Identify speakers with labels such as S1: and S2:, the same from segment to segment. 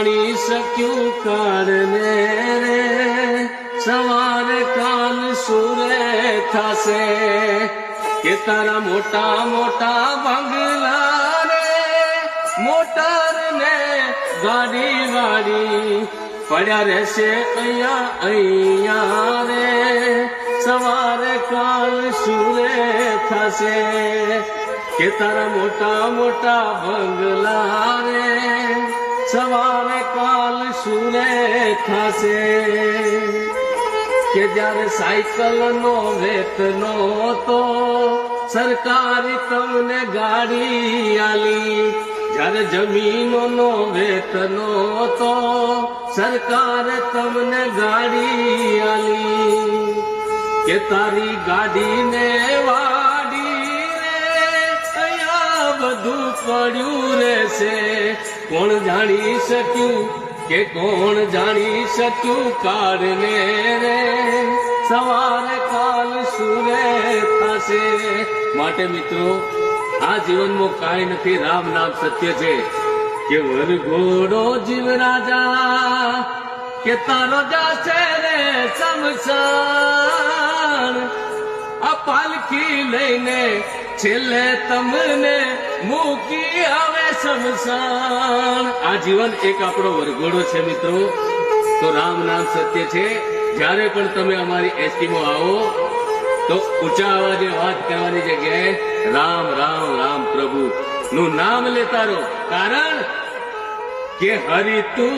S1: જાણી શક્યું કાળને રે, સવારે કાલ સુરે થશે કે તારા મોટા મોટા બંગલા રે, મોટર ને ગાડી વાડી પડ્યા રહેશે અહીંયા રે, સવારે કાલ સુરે થશે કે તારા મોટા મોટા બંગલા રે, સવારે કાલ સુરે થશે કે જ્યારે સાયકલ નો વેત નહોતો સરકારી તમને ગાડી આલી, જ્યારે જમીનો નો વેત નહોતો સરકારે તમને ગાડી આલી, કે તારી ગાડીને વાડી રે અહીંયા બધું પડ્યું રહેશે, કોણ જાણી શક્યું કે કોણ જાણી શક્યું કાળને રે, સવારે કાલ સુરે થશે। માટે મિત્રો આ જીવનમાં કાંઈ નથી, રામ નામ સત્ય છે કે વરઘોડો જીવ રાજા કે તારો જાશે રે શમશાન, આ પાલખી લઈને છેલ્લે તમને મૂકી આવે શમશાન। આ જીવન એક આપણો વરઘોડો છે મિત્રો। તો રામ નામ સત્ય છે। જ્યારે પણ તમે અમારી એસટીમાં આવો તો ઊંચા અવાજે વાત કરવાની જગ્યાએ રામ રામ રામ પ્રભુ નું નામ લેતા રહો, કારણ કે હરી તું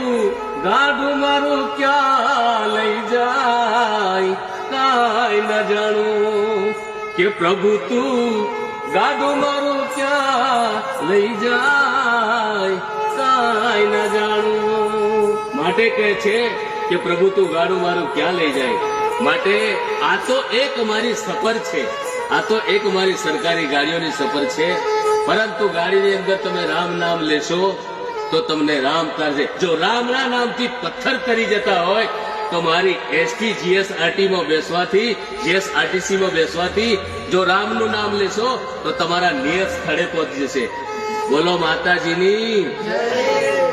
S1: ગાડું મારું ક્યાં લઈ જાય કાંઈ ન જાણું, કે પ્રભુ તું ગાડું મારું ક્યાં લઈ જાય કાંઈ ન જાણું। માટે કહે છે કે પ્રભુ તું ગાડું મારું ક્યાં લઈ જાય। માટે આ તો એક મારી સફર છે, આ તો એક મારી સરકારી ગાડીઓની સફર છે, પરંતુ ગાડીની અંદર તમે રામ નામ લેશો તો તમને રામ તારશે। જો રામના નામથી પથ્થર તરી જતા હોય તો મારી એસટી જીએસઆરટી માં બેસવાથી, જીએસઆરટીસી માં બેસવાથી જો રામનું નામ લેશો તો તમારા નિયત સ્થળે પહોંચી જશે। બોલો માતાજીની જય।